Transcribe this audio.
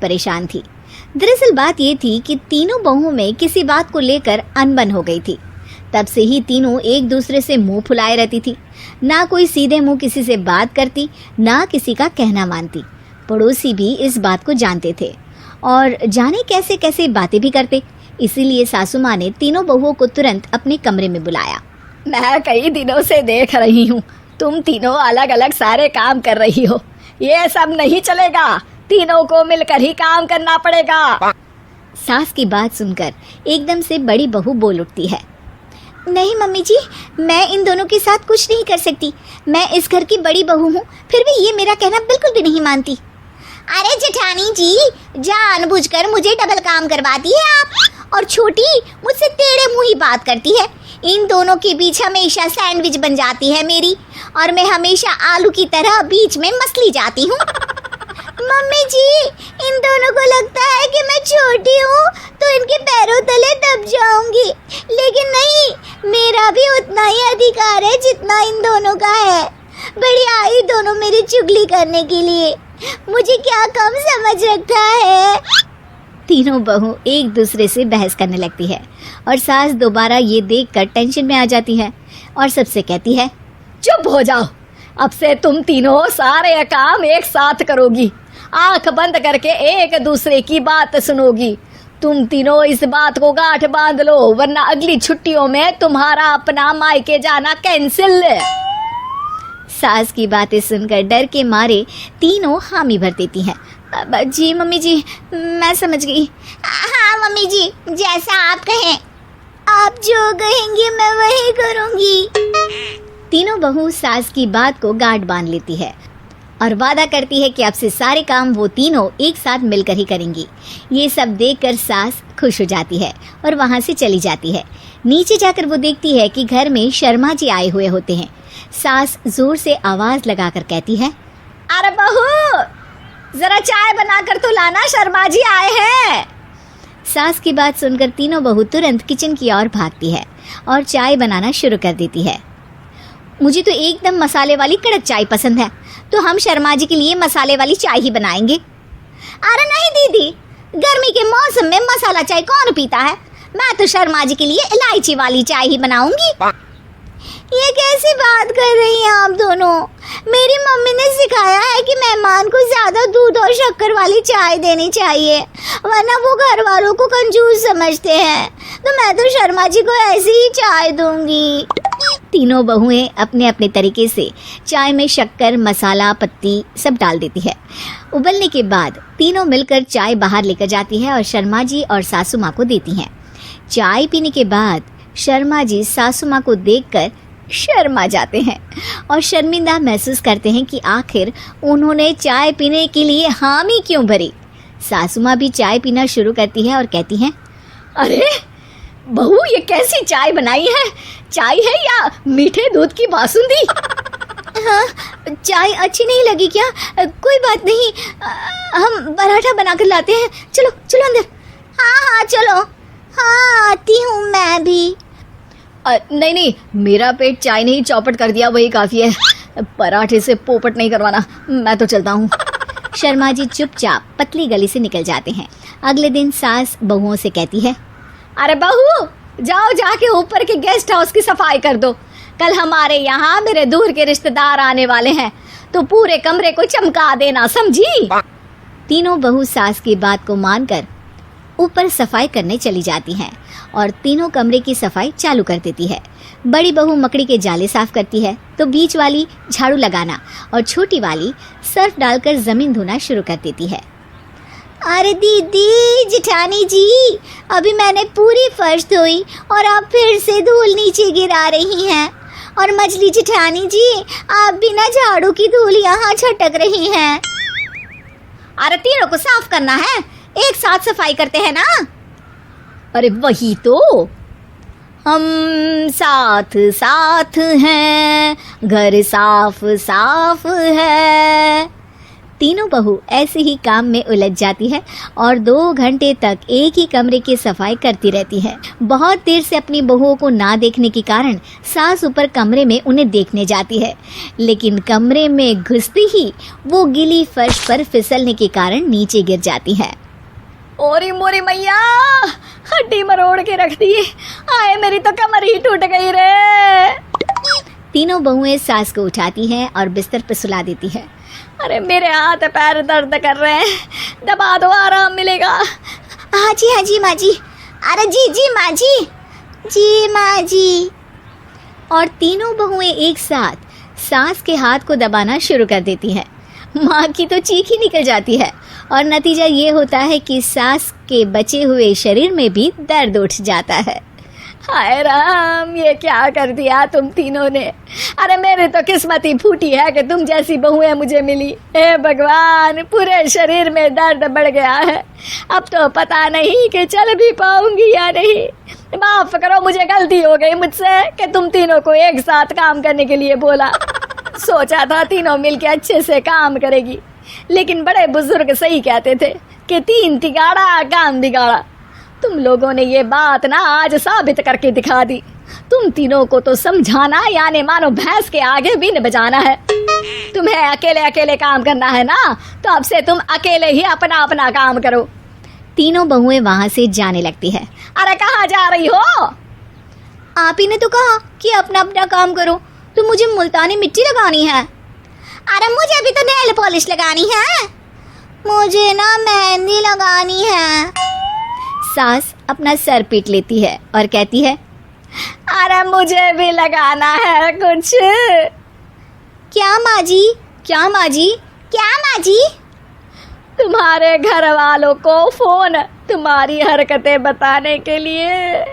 परेशान थी। दरअसल बात ये थी कि तीनों बहुओं में किसी बात को लेकर अनबन हो गई थी। तब से ही तीनों एक दूसरे से मुंह फुलाए रहती थी। ना कोई सीधे मुंह किसी से बात करती, ना किसी का कहना मानती। पड़ोसी भी इस बात को जानते थे और जाने कैसे कैसे बातें भी करते। इसीलिए सासू माँ ने तीनों बहुओं को तुरंत अपने कमरे में बुलाया। मैं कई दिनों से देख रही हूँ, तुम तीनों अलग अलग सारे काम कर रही हो। ये सब नहीं चलेगा, तीनों को मिलकर ही काम करना पड़ेगा। सास की बात सुनकर एकदम से बड़ी बहू बोल उठती है। नहीं मम्मी जी, मैं इन दोनों के साथ कुछ नहीं कर सकती। मैं इस घर की बड़ी बहू हूँ, फिर भी ये मेरा कहना बिल्कुल भी नहीं मानती। अरे जेठानी जी, जानबूझकर मुझे डबल काम करवाती है आप, और छोटी मुझसे टेढ़े मुंह ही बात करती है। इन दोनों के बीच हमेशा सैंडविच बन जाती है मेरी, और मैं हमेशा आलू की तरह बीच में मसली जाती हूँ। मम्मी जी, इन दोनों को लगता है कि मैं छोटी हूँ तो इनके पैरों तले दब जाऊंगी, लेकिन नहीं, मेरा भी उतना ही अधिकार है जितना इन दोनों का है। बड़ी आई दोनों मेरी चुगली करने के लिए, मुझे क्या कम समझ रखा है। तीनों बहू एक दूसरे से बहस करने लगती है और सास दोबारा ये देखकर टेंशन में आ जाती है और सबसे कहती है, चुप हो जाओ, अब से तुम तीनों सारे काम एक साथ करोगी, आंख बंद करके एक दूसरे की बात सुनोगी। तुम तीनों इस बात को गांठ बांध लो, वरना अगली छुट्टियों में तुम्हारा अपना मायके जाना कैंसिल। सास की बातें सुनकर डर के मारे तीनों हामी भर देती हैं। जी मम्मी जी, मैं समझ गई। हाँ मम्मी जी, जैसा आप कहें, आप जो कहेंगे मैं वही करूंगी। तीनों बहू सास की बात को गांठ बांध लेती है और वादा करती है कि अब से सारे काम वो तीनों एक साथ मिलकर ही करेंगी। ये सब देखकर सास खुश हो जाती है और वहाँ से चली जाती है। नीचे जाकर वो देखती है कि घर में शर्मा जी आए हुए होते हैं। सास जोर से आवाज लगाकर कहती है, अरे बहू, जरा चाय बनाकर तो लाना, शर्मा जी आए हैं। सास की बात सुनकर तीनों बहू तुरंत किचन की ओर भागती है और चाय बनाना शुरू कर देती है। मुझे तो एकदम मसाले वाली कड़क चाय पसंद है, तो हम शर्मा जी के लिए मसाले वाली चाय ही बनाएंगे। अरे नहीं दीदी, गर्मी के मौसम में मसाला चाय कौन पीता है? मैं तो शर्मा जी के लिए इलायची वाली चाय ही बनाऊंगी। ये कैसी बात कर रही हैं आप दोनों? मेरी मम्मी ने सिखाया है कि मेहमान को ज्यादा दूध और शक्कर वाली चाय देनी चाहिए, वरना वो घर वालों को कंजूस समझते हैं। तो मैं तो शर्मा जी को ऐसी ही चाय दूंगी। तीनों बहुएं अपने अपने तरीके से चाय में शक्कर, मसाला, पत्ती सब डाल देती है। उबलने के बाद तीनों मिलकर चाय बाहर लेकर जाती है और शर्मा जी और सासू माँ को देती हैं। चाय पीने के बाद शर्मा जी सासू माँ को देखकर शर्मा जाते हैं और शर्मिंदा महसूस करते हैं कि आखिर उन्होंने चाय पीने के लिए हामी क्यों भरी। सासू माँ भी चाय पीना शुरू करती है और कहती हैं, अरे बहू, ये कैसी चाय बनाई है? चाय है या मीठे दूध की बासुंदी? हाँ, चाय अच्छी नहीं लगी क्या? कोई बात नहीं, हम पराठा बनाकर लाते हैं। चलो चलो अंदर। हाँ चलो। हाँ आती हूँ मैं भी। नहीं नहीं, मेरा पेट चाय ने ही चौपट कर दिया, वही काफी है। पराठे से पोपट नहीं करवाना, मैं तो चलता हूँ। शर्मा जी चुपचाप पतली गली से निकल जाते हैं। अगले दिन सास बहुओं से कहती है, अरे बहू, जाओ जाके ऊपर के गेस्ट हाउस की सफाई कर दो। कल हमारे यहाँ मेरे दूर के रिश्तेदार आने वाले हैं, तो पूरे कमरे को चमका देना, समझी? तीनों बहू सास की बात को मानकर ऊपर सफाई करने चली जाती हैं और तीनों कमरे की सफाई चालू कर देती है। बड़ी बहू मकड़ी के जाले साफ करती है, तो बीच वाली झाड़ू लगाना और छोटी वाली सर्फ डालकर जमीन धोना शुरू कर देती है। अरे दीदी, जेठानी जी, अभी मैंने पूरी फर्श धोई और आप फिर से धूल नीचे गिरा रही हैं। और मछली जेठानी जी, आप भी ना झाड़ू की धूल यहाँ छटक रही हैं। अरे तीनों को साफ करना है, एक साथ सफाई करते हैं ना। अरे वही तो, हम साथ साथ हैं, घर साफ साफ है, तीनों बहू ऐसे ही काम में उलझ जाती है और 2 घंटे तक एक ही कमरे की सफाई करती रहती है। बहुत देर से अपनी बहुओं को ना देखने के कारण सास ऊपर कमरे में उन्हें देखने जाती है, लेकिन कमरे में घुसते ही वो गीली फर्श पर फिसलने के कारण नीचे गिर जाती है। ओरी मोरी मैया, हड्डी मरोड़ के रख दी। आए मेरी तो कमर ही टूट गई रे। तीनों बहुएं सास को उठाती हैं और बिस्तर पर सुला देती है। अरे मेरे हाथ पैर दर्द कर रहे हैं, दबा दो आराम मिलेगा। हाँ जी माँ जी। अरे जी माँ जी। और तीनों बहुएं एक साथ सास के हाथ को दबाना शुरू कर देती है। माँ की तो चीख ही निकल जाती है और नतीजा ये होता है कि सास के बचे हुए शरीर में भी दर्द उठ जाता है। हाय राम, ये क्या कर दिया तुम तीनों ने। अरे मेरी तो किस्मत ही फूटी है कि तुम जैसी बहुएं मुझे मिली। हे भगवान, पूरे शरीर में दर्द बढ़ गया है। अब तो पता नहीं कि चल भी पाऊंगी या नहीं। माफ करो, मुझे गलती हो गई मुझसे कि तुम तीनों को एक साथ काम करने के लिए बोला। सोचा था तीनों मिलके अच्छे से काम करेगी, लेकिन बड़े बुजुर्ग सही कहते थे कि 3 तिगाड़ा काम बिगाड़ा। तुम लोगों ने ये बात ना आज साबित करके दिखा दी। तुम तीनों को तो समझाना यानी मानो भैंस के आगे भी न बजाना है। तुम्हें अकेले अकेले काम करना है ना, तो अब से तुम अकेले ही अपना अपना काम करो। तीनों बहुएं वहां से जाने लगती है। अरे कहाँ जा रही हो? आप ही ने तो कहा कि अपना अपना काम करो, तो मुझे मुल्तानी मिट्टी लगानी है। अरे मुझे अभी तो नेल पॉलिश लगानी है। मुझे ना मेहंदी लगानी है। सास अपना सर पीट लेती है और कहती है, अरे मुझे भी लगाना है कुछ। क्या माँ जी? तुम्हारे घर वालों को फोन तुम्हारी हरकतें बताने के लिए।